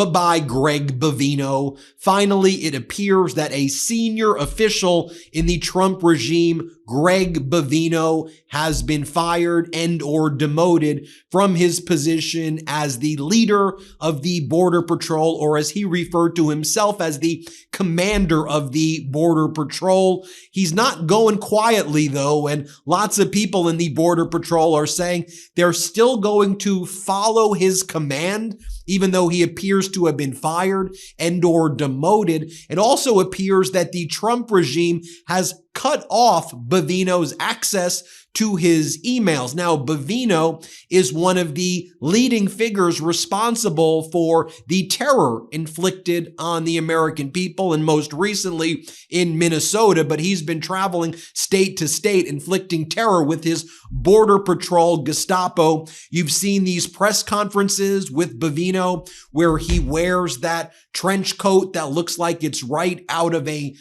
Bye-bye, Greg Bevino. Finally, it appears that a senior official in the Trump regime, Greg Bevino, has been fired and or demoted from his position as the leader of the Border Patrol, or as he referred to himself as the commander of the Border Patrol. He's not going quietly, though, and lots of people in the Border Patrol are saying they're still going to follow his command, even though he appears to have been fired and or demoted. It also appears that the Trump regime has cut off Bevino's access to his emails. Now, Bevino is one of the leading figures responsible for the terror inflicted on the American people, and most recently in Minnesota, but he's been traveling state to state inflicting terror with his Border Patrol Gestapo. You've seen these press conferences with Bevino where he wears that trench coat that looks like it's right out of a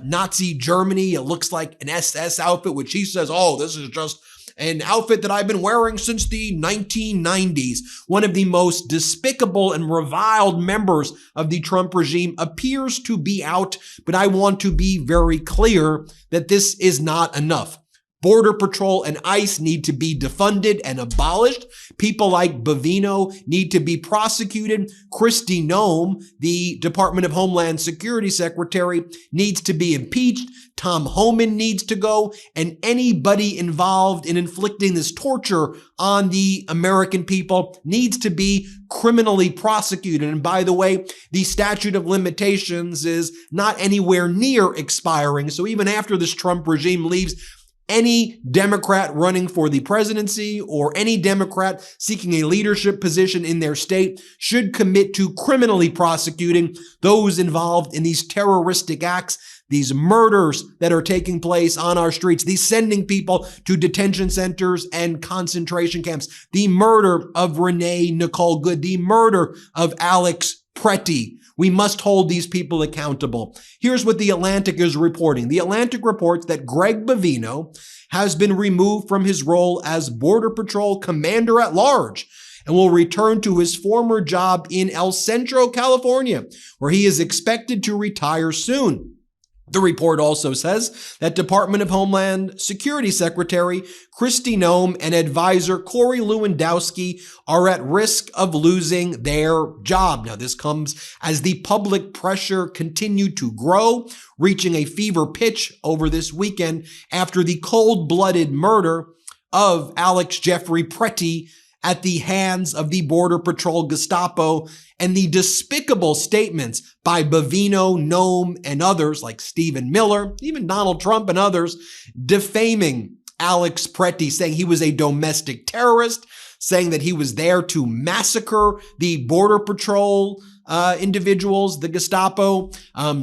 Nazi Germany. It looks like an SS outfit, which he says, oh, this is just an outfit that I've been wearing since the 1990s. One of the most despicable and reviled members of the Trump regime appears to be out, but I want to be very clear that this is not enough. Border Patrol and ICE need to be defunded and abolished. People like Bevino need to be prosecuted. Kristi Noem, the Department of Homeland Security Secretary, needs to be impeached. Tom Homan needs to go. And anybody involved in inflicting this torture on the American people needs to be criminally prosecuted. And by the way, the statute of limitations is not anywhere near expiring. So even after this Trump regime leaves, any Democrat running for the presidency or any Democrat seeking a leadership position in their state should commit to criminally prosecuting those involved in these terroristic acts, these murders that are taking place on our streets, these sending people to detention centers and concentration camps, the murder of Renee Nicole Good, the murder of Alex Pretty. We must hold these people accountable. Here's what The Atlantic is reporting. The Atlantic reports that Greg Bevino has been removed from his role as Border Patrol Commander at Large and will return to his former job in El Centro, California, where he is expected to retire soon. The report also says that Department of Homeland Security Secretary Kristi Noem and advisor Corey Lewandowski are at risk of losing their job. Now, this comes as the public pressure continued to grow, reaching a fever pitch over this weekend after the cold-blooded murder of Alex Jeffrey Pretty at the hands of the Border Patrol Gestapo, and the despicable statements by Bevino, Noem, and others like Stephen Miller, even Donald Trump and others, defaming Alex Pretty, saying he was a domestic terrorist, saying that he was there to massacre the Border Patrol individuals, the Gestapo,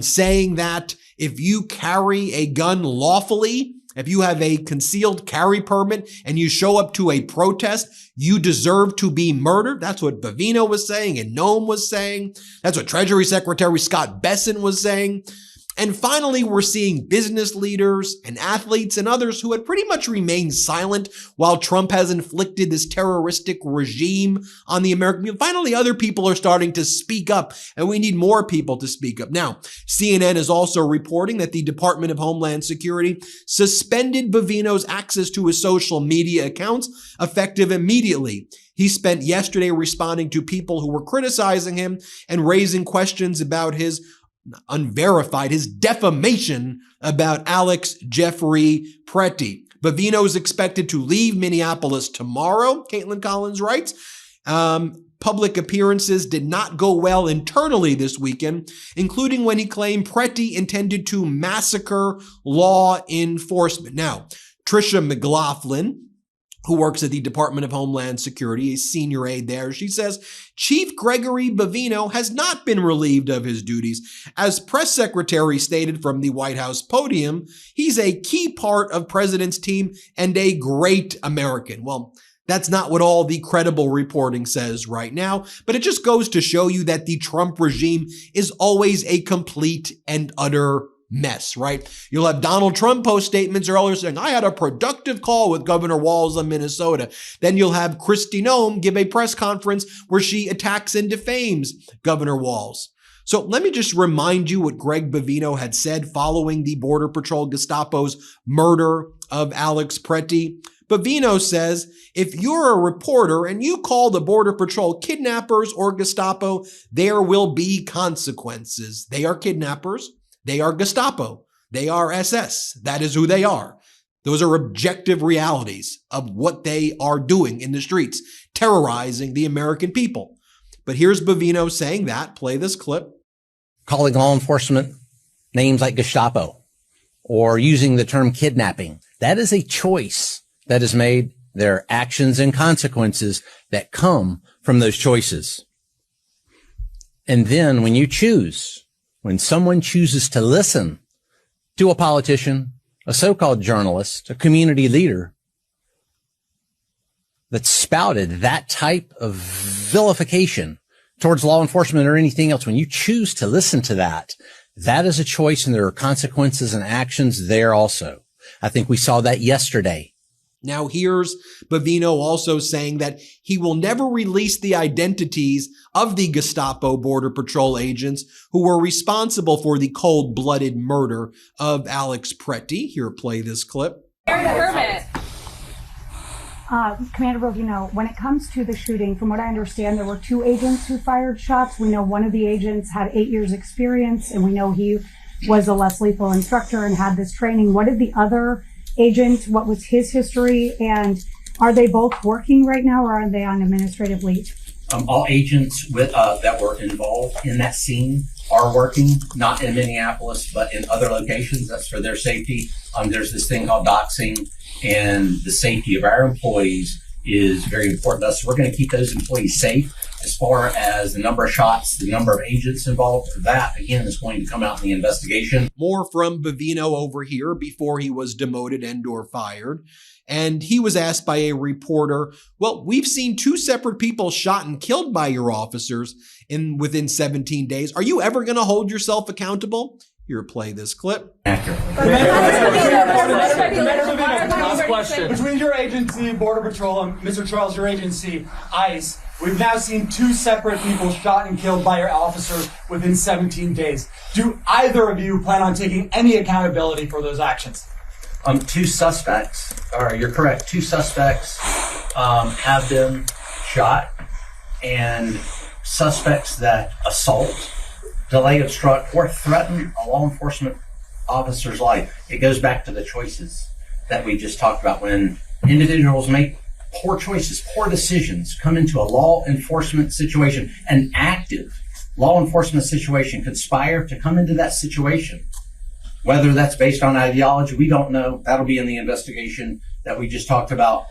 saying that if you carry a gun lawfully, if you have a concealed carry permit and you show up to a protest, you deserve to be murdered. That's what Bevino was saying and Noem was saying. That's what Treasury Secretary Scott Bessent was saying. And finally, we're seeing business leaders and athletes and others who had pretty much remained silent while Trump has inflicted this terroristic regime on the American people. Finally, other people are starting to speak up, and we need more people to speak up. Now, CNN is also reporting that the Department of Homeland Security suspended Bevino's access to his social media accounts effective immediately. He spent yesterday responding to people who were criticizing him and raising questions about his unverified, his defamation about Alex Jeffrey Pretty. Bevino is expected to leave Minneapolis tomorrow, Caitlin Collins writes. Public appearances did not go well internally this weekend, including when he claimed Pretty intended to massacre law enforcement. Now, Tricia McLaughlin, who works at the Department of Homeland Security, a senior aide there, she says, Chief Gregory Bevino has not been relieved of his duties. As press secretary stated from the White House podium, he's a key part of President's team and a great American. Well, that's not what all the credible reporting says right now, but it just goes to show you that the Trump regime is always a complete and utter mess, right? You'll have Donald Trump post statements earlier saying, I had a productive call with Governor Walz of Minnesota. Then you'll have Kristi Noem give a press conference where she attacks and defames Governor Walz. So let me just remind you what Greg Bevino had said following the Border Patrol Gestapo's murder of Alex Preti. Bevino says, if you're a reporter and you call the Border Patrol kidnappers or Gestapo, there will be consequences. They are kidnappers. They are Gestapo. They are SS. That is who they are. Those are objective realities of what they are doing in the streets, terrorizing the American people. But here's Bevino saying that. Play this clip. Calling law enforcement names like Gestapo or using the term kidnapping. That is a choice that is made. There are actions and consequences that come from those choices. And then when someone chooses to listen to a politician, a so-called journalist, a community leader that spouted that type of vilification towards law enforcement or anything else, when you choose to listen to that, that is a choice, and there are consequences and actions there also. I think we saw that yesterday. Now here's Bevino also saying that he will never release the identities of the Gestapo Border Patrol agents who were responsible for the cold-blooded murder of Alex Preti. Here, play this clip. Commander Bevino, when it comes to the shooting, from what I understand, there were 2 agents who fired shots. We know one of the agents had 8 years experience, and we know he was a less lethal instructor and had this training. What did the other agent, what was his history, and are they both working right now, or are they on administrative leave? All agents that were involved in that scene are working, not in Minneapolis, but in other locations. That's for their safety. There's this thing called doxing, and the safety of our employees is very important to us. So we're going to keep those employees safe. As far as the number of shots, the number of agents involved, that, again, is going to come out in the investigation. More from Bevino over here before he was demoted and or fired. And he was asked by a reporter, well, we've seen 2 separate people shot and killed by your officers within 17 days. Are you ever going to hold yourself accountable? Here, play this clip. Last question. Between your agency, Border Patrol, and Mr. Charles, your agency, ICE, we've now seen 2 separate people shot and killed by your officers within 17 days. Do either of you plan on taking any accountability for those actions? 2 suspects, or you're correct, 2 suspects have been shot, and suspects that assault, delay, obstruct, or threaten a law enforcement officer's life. It goes back to the choices that we just talked about. When individuals make poor choices, poor decisions, come into a law enforcement situation, an active law enforcement situation, conspire to come into that situation. Whether that's based on ideology, we don't know. That'll be in the investigation that we just talked about.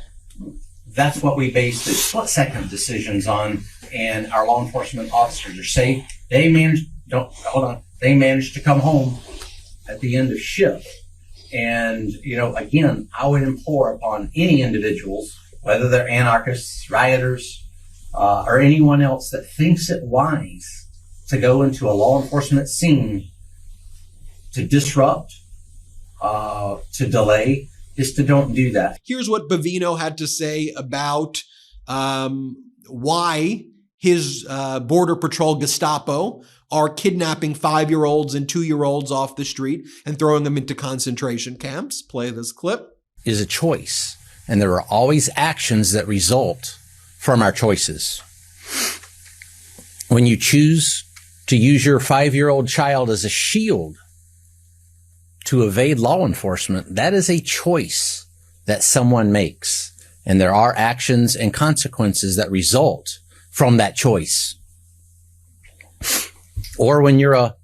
That's what we base the split-second decisions on, and our law enforcement officers are safe. They managed to come home at the end of shift. And, again, I would implore upon any individuals, whether they're anarchists, rioters, or anyone else that thinks it wise to go into a law enforcement scene to disrupt, to delay, is to don't do that. Here's what Bevino had to say about why his Border Patrol Gestapo are kidnapping 5-year-olds and 2-year-olds off the street and throwing them into concentration camps. Play this clip. Is a choice, and there are always actions that result from our choices. When you choose to use your 5-year-old child as a shield to evade law enforcement, that is a choice that someone makes, and there are actions and consequences that result from that choice. Or when you're a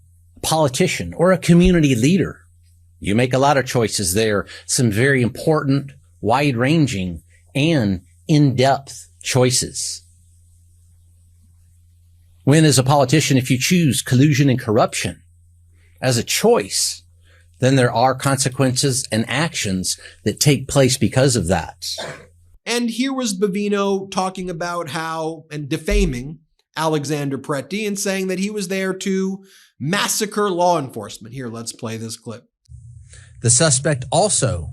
politician or a community leader, you make a lot of choices there, some very important, wide-ranging, and in-depth choices. When, as a politician, if you choose collusion and corruption as a choice, then there are consequences and actions that take place because of that. And here was Bevino talking about how, and defaming Alexander Preti and saying that he was there to massacre law enforcement. Here, let's play this clip. The suspect also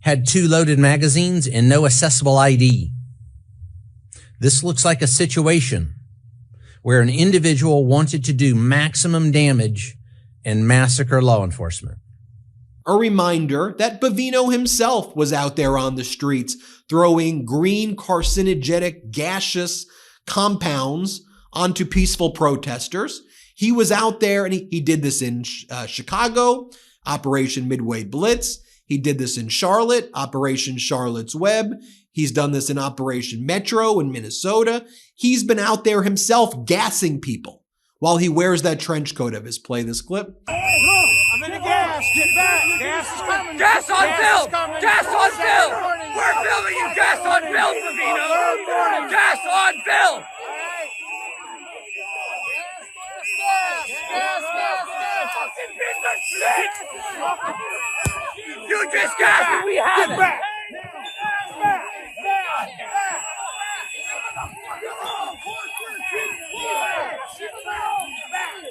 had 2 loaded magazines and no accessible ID. This looks like a situation where an individual wanted to do maximum damage and massacre law enforcement. A reminder that Bevino himself was out there on the streets throwing green carcinogenic gaseous compounds onto peaceful protesters. He was out there and he did this in Chicago, Operation Midway Blitz. He did this in Charlotte, Operation Charlotte's Web. He's done this in Operation Metro in Minnesota. He's been out there himself gassing people while he wears that trench coat of his. Play this clip. I'm in the gas. Get back. Gas is coming. Gas on film. Gas on film. We're filming you. Gas on film, Bevino. Gas on film. Fucking piece of shit. You just gassed and we have it.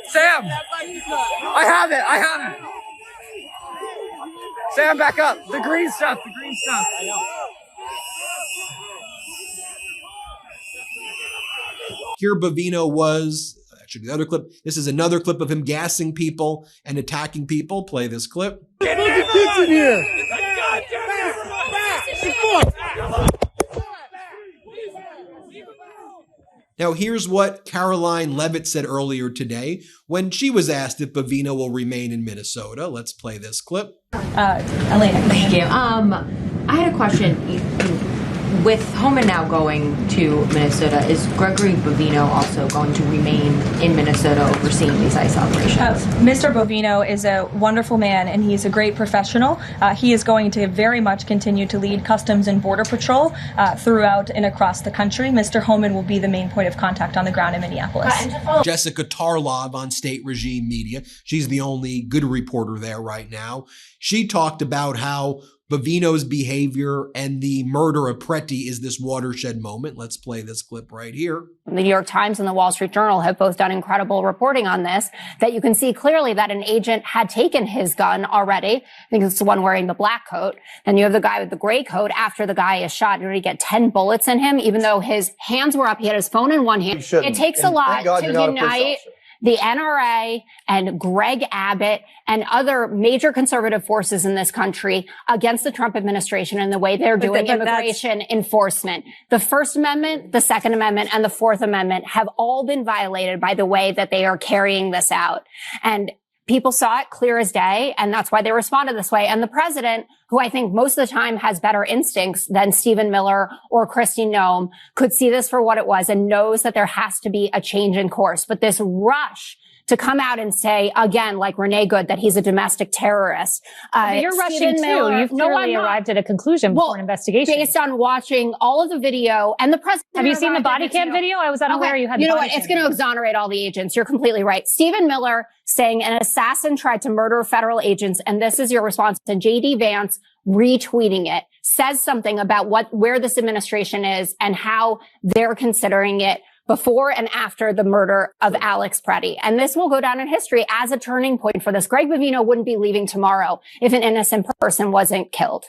Sam, I have it. Sam, back up. The green stuff. I know. Here Bevino was, actually the other clip, this is another clip of him gassing people and attacking people. Play this clip. Get the kids in here. Now, here's what Caroline Levitt said earlier today when she was asked if Bevino will remain in Minnesota. Let's play this clip. Elena, thank you. I had a question. With Homan now going to Minnesota, is Gregory Bevino also going to remain in Minnesota overseeing these ICE operations? Mr. Bevino is a wonderful man, and he's a great professional. He is going to very much continue to lead Customs and Border Patrol throughout and across the country. Mr. Homan will be the main point of contact on the ground in Minneapolis. Jessica Tarlov on State Regime Media. She's the only good reporter there right now. She talked about how Bevino's behavior and the murder of Preti is this watershed moment. Let's play this clip right here. The New York Times and the Wall Street Journal have both done incredible reporting on this, that you can see clearly that an agent had taken his gun already. I think it's the one wearing the black coat. Then you have the guy with the gray coat after the guy is shot. You already get 10 bullets in him, even though his hands were up. He had his phone in one hand. It takes a lot to unite the NRA and Greg Abbott and other major conservative forces in this country against the Trump administration and the way they're doing immigration enforcement. The First Amendment, the Second Amendment, and the Fourth Amendment have all been violated by the way that they are carrying this out. And people saw it clear as day, and that's why they responded this way. And the president, who I think most of the time has better instincts than Stephen Miller or Kristi Noem, could see this for what it was and knows that there has to be a change in course. But this rush to come out and say, again, like Renee Good, that he's a domestic terrorist. You're rushing too. You've clearly arrived at a conclusion before an investigation. Based on watching all of the video and the president. Have you seen the body cam video? I was unaware you had the body cam. You know what? It's going to exonerate all the agents. You're completely right. Stephen Miller saying an assassin tried to murder federal agents, and this is your response to J.D. Vance retweeting it, says something about where this administration is and how they're considering it before and after the murder of Alex Preti. And this will go down in history as a turning point for this. Greg Bevino wouldn't be leaving tomorrow if an innocent person wasn't killed.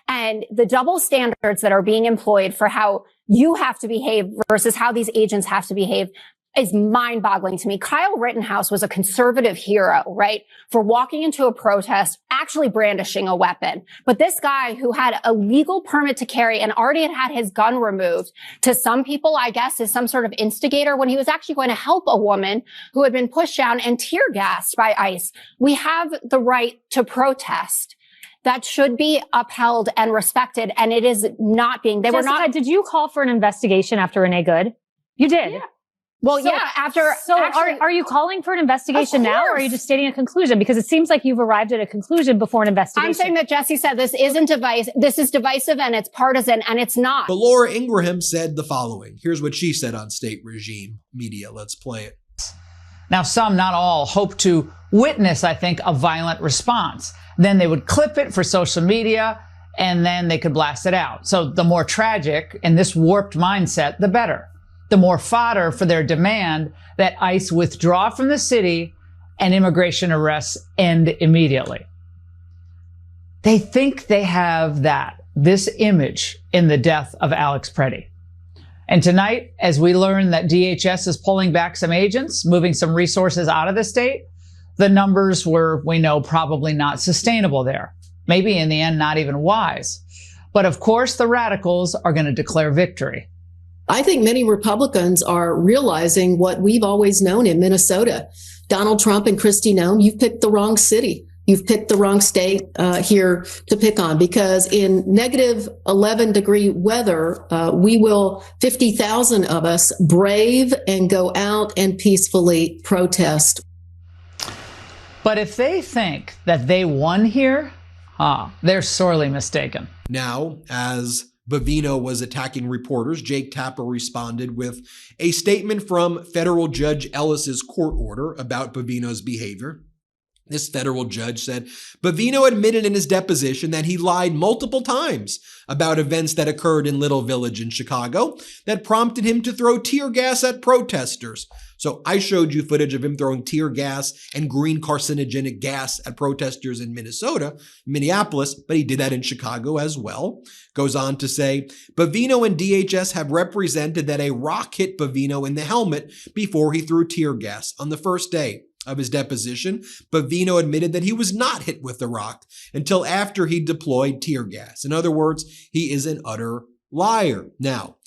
And the double standards that are being employed for how you have to behave versus how these agents have to behave is mind-boggling to me. Kyle Rittenhouse was a conservative hero, right? For walking into a protest, actually brandishing a weapon. But this guy who had a legal permit to carry and already had his gun removed, to some people, I guess, is some sort of instigator when he was actually going to help a woman who had been pushed down and tear gassed by ICE. We have the right to protest. That should be upheld and respected, and it is not being. Did you call for an investigation after Renee Good? You did. Yeah. Well, are you calling for an investigation now, or are you just stating a conclusion? Because it seems like you've arrived at a conclusion before an investigation. I'm saying that Jesse said this isn't this is divisive and it's partisan, and it's not. But Laura Ingraham said the following. Here's what she said on State Regime Media. Let's play it. Now, some, not all, hope to witness, I think, a violent response. Then they would clip it for social media, and then they could blast it out. So the more tragic in this warped mindset, the better. the more fodder for their demand that ICE withdraw from the city and immigration arrests end immediately. They think they have this image in the death of Alex Pretty. And tonight, as we learn that DHS is pulling back some agents, moving some resources out of the state, the numbers were, we know, probably not sustainable there. Maybe in the end, not even wise. But of course, the radicals are going to declare victory. I think many Republicans are realizing what we've always known in Minnesota. Donald Trump and Kristi Noem, you've picked the wrong city. You've picked the wrong state here to pick on, because in negative 11-degree weather, 50,000 of us brave and go out and peacefully protest. But if they think that they won here, they're sorely mistaken. Now, as Bevino was attacking reporters, Jake Tapper responded with a statement from federal Judge Ellis's court order about Bevino's behavior. This federal judge said Bevino admitted in his deposition that he lied multiple times about events that occurred in Little Village in Chicago that prompted him to throw tear gas at protesters. So I showed you footage of him throwing tear gas and green carcinogenic gas at protesters in Minneapolis, but he did that in Chicago as well. Goes on to say, Bevino and DHS have represented that a rock hit Bevino in the helmet before he threw tear gas. On the first day of his deposition, Bevino admitted that he was not hit with the rock until after he deployed tear gas. In other words, he is an utter liar. Now,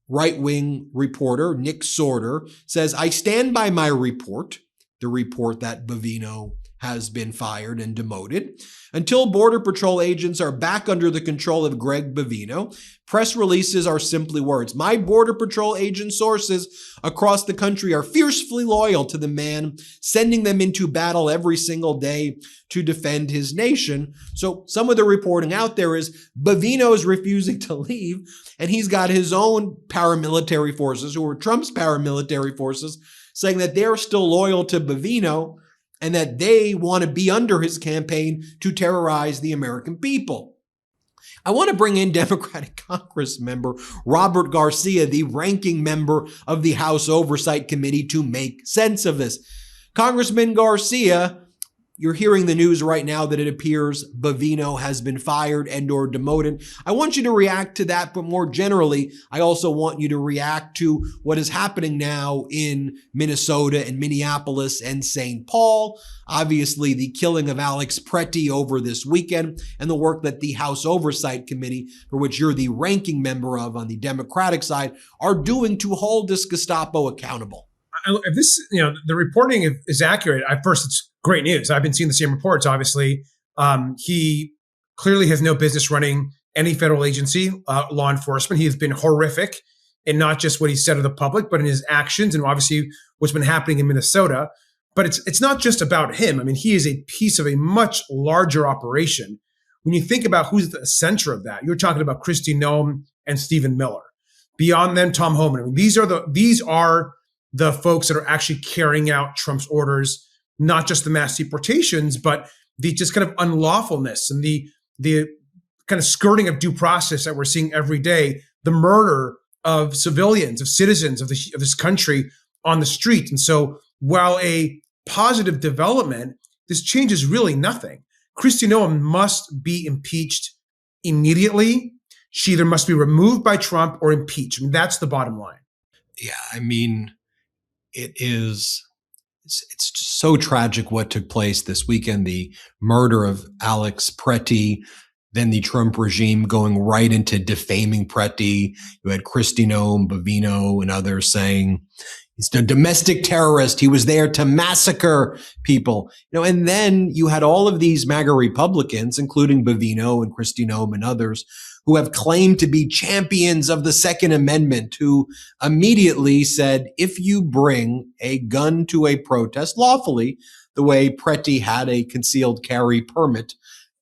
right-wing reporter Nick Sorter says, I stand by my report, the report that Bevino has been fired and demoted. Until Border Patrol agents are back under the control of Greg Bevino, press releases are simply words. My Border Patrol agent sources across the country are fiercely loyal to the man, sending them into battle every single day to defend his nation. So some of the reporting out there is Bevino is refusing to leave, and he's got his own paramilitary forces, who are Trump's paramilitary forces, saying that they're still loyal to Bevino and that they want to be under his campaign to terrorize the American people. I want to bring in Democratic Congress member Robert Garcia, the ranking member of the House Oversight Committee, to make sense of this. Congressman Garcia, you're hearing the news right now that it appears Bevino has been fired and or demoted. I want you to react to that, but more generally, I also want you to react to what is happening now in Minnesota and Minneapolis and St. Paul. Obviously, the killing of Alex Pretty over this weekend and the work that the House Oversight Committee, for which you're the ranking member of on the Democratic side, are doing to hold this Gestapo accountable. If this, the reporting is accurate, at first it's great news. I've been seeing the same reports, obviously. He clearly has no business running any federal agency, law enforcement. He has been horrific in not just what he said to the public, but in his actions and obviously what's been happening in Minnesota. But it's not just about him. I mean, he is a piece of a much larger operation. When you think about who's at the center of that, you're talking about Kristi Noem and Stephen Miller. Beyond them, Tom Homan. I mean, these are the folks that are actually carrying out Trump's orders, not just the mass deportations, but the just kind of unlawfulness and the kind of skirting of due process that we're seeing every day, the murder of civilians, of citizens of this country on the street. And so while a positive development, this changes really nothing. Kristi Noem must be impeached immediately. She either must be removed by Trump or impeached. I mean, that's the bottom line. Yeah, I mean, it's so tragic what took place this weekend, the murder of Alex Pretty, then the Trump regime going right into defaming Pretty. You had Kristi Noem, Bevino, and others saying he's a domestic terrorist. He was there to massacre people. And then you had all of these MAGA Republicans, including Bevino and Kristi Noem and others, who have claimed to be champions of the Second Amendment, who immediately said, if you bring a gun to a protest lawfully, the way Pretty had a concealed carry permit,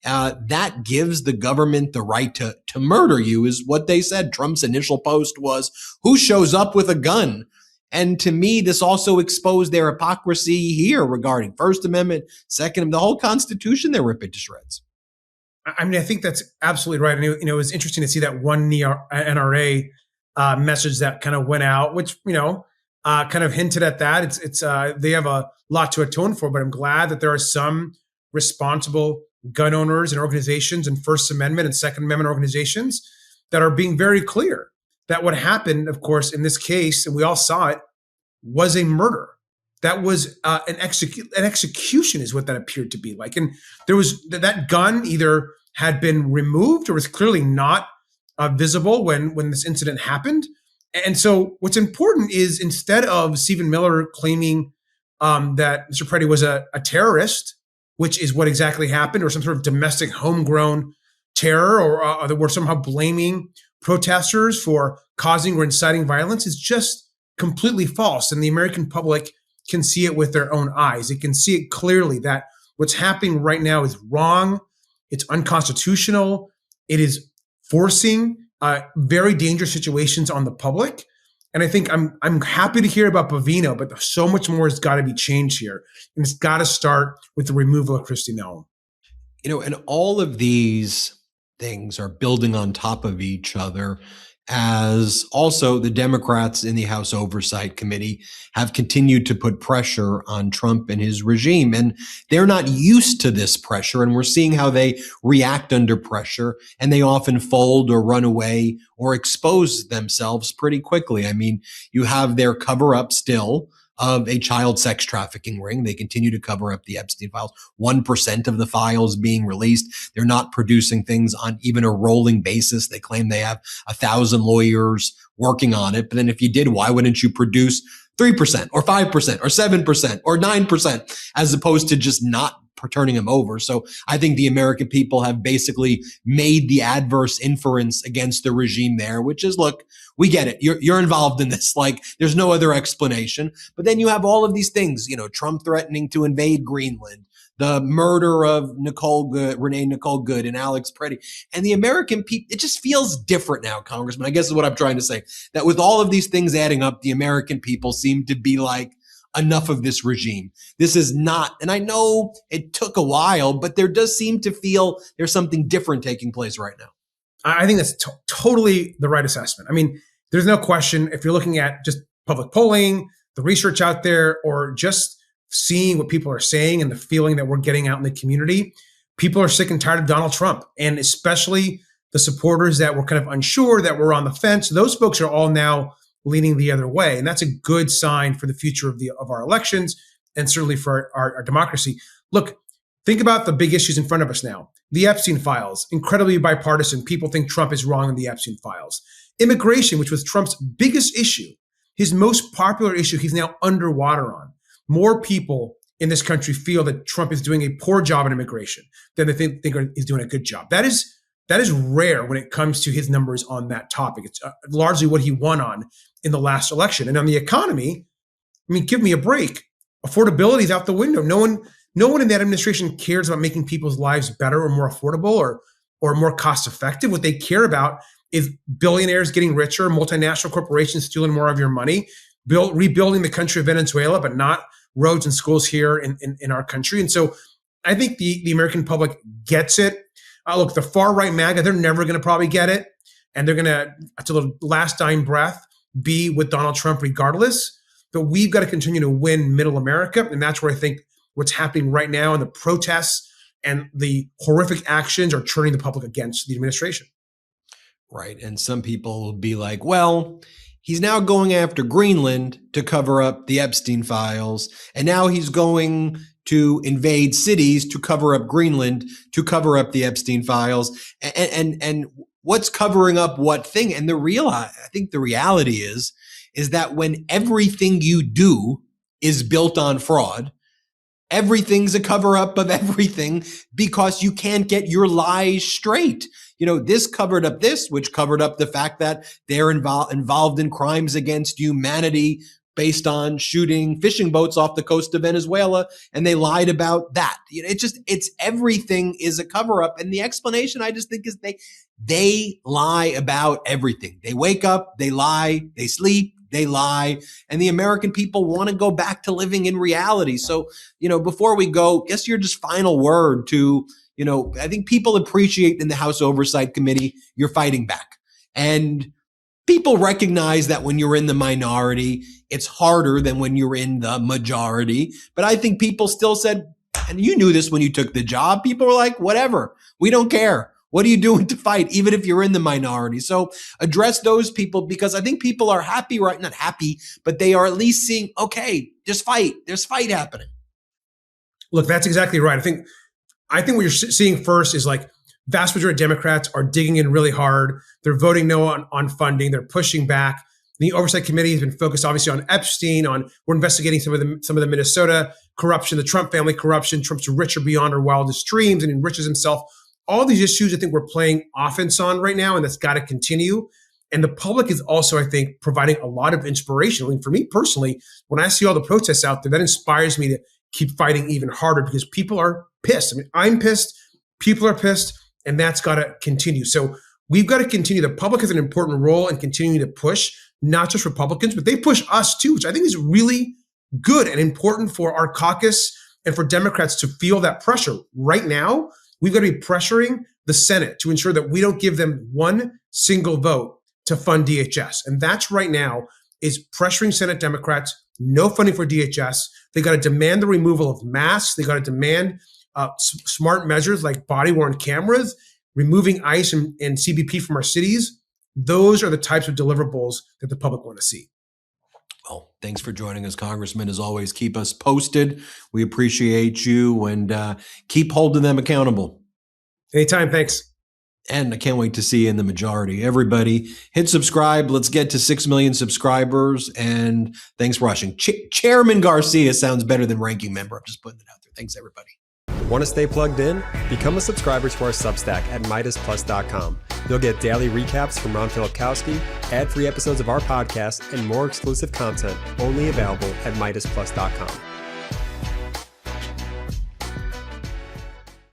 that gives the government the right to murder you, is what they said. Trump's initial post was, who shows up with a gun? And to me, this also exposed their hypocrisy here regarding First Amendment, Second, the whole Constitution they're ripping to shreds. I mean, I think that's absolutely right. And it was interesting to see that one NRA message that kind of went out, which, kind of hinted at that. It's they have a lot to atone for, but I'm glad that there are some responsible gun owners and organizations and First Amendment and Second Amendment organizations that are being very clear that what happened, of course, in this case, and we all saw it, was a murder. That was an execution is what that appeared to be like. And there was that gun either had been removed or was clearly not visible when this incident happened. And so what's important is instead of Stephen Miller claiming that Mr. Preddy was a terrorist, which is what exactly happened, or some sort of domestic homegrown terror, or that we're somehow blaming protesters for causing or inciting violence, is just completely false. And the American public can see it with their own eyes. It can see it clearly that what's happening right now is wrong. It's unconstitutional. It is forcing very dangerous situations on the public. And I think I'm happy to hear about Bevino, but so much more has got to be changed here. And it's got to start with the removal of Kristi Noem. And all of these things are building on top of each other, as also the Democrats in the House Oversight Committee have continued to put pressure on Trump and his regime. And they're not used to this pressure. And we're seeing how they react under pressure. And they often fold or run away or expose themselves pretty quickly. I mean, you have their cover up still of a child sex trafficking ring. They continue to cover up the Epstein files. 1% of the files being released. They're not producing things on even a rolling basis. They claim they have 1,000 lawyers working on it. But then if you did, why wouldn't you produce 3% or 5% or 7% or 9% as opposed to just not turning them over? So I think the American people have basically made the adverse inference against the regime there, which is, look, we get it. You're involved in this. Like, there's no other explanation. But then you have all of these things, Trump threatening to invade Greenland, the murder of Renee Nicole Good and Alex Preddy. And the American people, it just feels different now, Congressman. I guess is what I'm trying to say. That with all of these things adding up, the American people seem to be like, enough of this regime. This is not, and I know it took a while, but there does seem to feel there's something different taking place right now. I think that's totally the right assessment. I mean, there's no question, if you're looking at just public polling, the research out there, or just seeing what people are saying and the feeling that we're getting out in the community, people are sick and tired of Donald Trump, and especially the supporters that were kind of unsure, that were on the fence. Those folks are all now leaning the other way. And that's a good sign for the future of our elections, and certainly for our democracy. Look, think about the big issues in front of us now. The Epstein files, incredibly bipartisan. People think Trump is wrong on the Epstein files. Immigration, which was Trump's biggest issue, his most popular issue, he's now underwater on. More people in this country feel that Trump is doing a poor job in immigration than they think he's doing a good job. That is rare when it comes to his numbers on that topic. It's largely what he won on in the last election. And on the economy, I mean, give me a break. Affordability is out the window. No one in that administration cares about making people's lives better or more affordable or more cost effective. What they care about is billionaires getting richer, multinational corporations stealing more of your money, rebuilding the country of Venezuela, but not roads and schools here in our country. And so I think the American public gets it. Look, the far right MAGA, they're never going to probably get it. And they're going to, to the last dying breath, be with Donald Trump regardless. But we've got to continue to win middle America. And that's where I think what's happening right now in the protests and the horrific actions are turning the public against the administration. Right. And some people will be like, well, he's now going after Greenland to cover up the Epstein files. And now he's going to invade cities to cover up Greenland, to cover up the Epstein files. And what's covering up what thing? And I think the reality is that when everything you do is built on fraud, everything's a cover up of everything because you can't get your lies straight. This covered up this, which covered up the fact that they're involved in crimes against humanity based on shooting fishing boats off the coast of Venezuela. And they lied about that. It's everything is a cover up. And the explanation I just think is they lie about everything. They wake up, they lie, they sleep, they lie. And the American people want to go back to living in reality. So, before we go, guess your just final word to, I think people appreciate in the House Oversight Committee, you're fighting back. And people recognize that when you're in the minority, it's harder than when you're in the majority. But I think people still said, and you knew this when you took the job, people were like, whatever, we don't care. What are you doing to fight, even if you're in the minority? So address those people, because I think people are happy, right? Not happy, but they are at least seeing, okay, just fight. There's fight happening. Look, that's exactly right. I think what you're seeing first is like vast majority of Democrats are digging in really hard. They're voting no on funding. They're pushing back. The Oversight Committee has been focused obviously on Epstein, we're investigating some of the Minnesota corruption, the Trump family corruption. Trump's richer beyond our wildest dreams and enriches himself. All these issues I think we're playing offense on right now, and that's got to continue. And the public is also, I think, providing a lot of inspiration. I mean, for me personally, when I see all the protests out there, that inspires me to keep fighting even harder because people are pissed. I mean, I'm pissed, people are pissed, and that's got to continue. So we've got to continue. The public has an important role in continuing to push, not just Republicans, but they push us too, which I think is really good and important for our caucus and for Democrats to feel that pressure. Right now, we've got to be pressuring the Senate to ensure that we don't give them one single vote to fund DHS. And that's right now is pressuring Senate Democrats, no funding for DHS. They got to demand the removal of masks. They got to demand smart measures like body-worn cameras, removing ICE and CBP from our cities. Those are the types of deliverables that the public want to see. Well, thanks for joining us, Congressman. As always, keep us posted. We appreciate you, and keep holding them accountable. Anytime. Thanks. And I can't wait to see you in the majority. Everybody, hit subscribe. Let's get to 6 million subscribers. And thanks for watching. Chairman Garcia sounds better than ranking member. I'm just putting it out there. Thanks, everybody. Want to stay plugged in? Become a subscriber to our Substack at MeidasPlus.com. You'll get daily recaps from Ron Filipkowski, ad-free episodes of our podcast, and more exclusive content only available at MeidasPlus.com.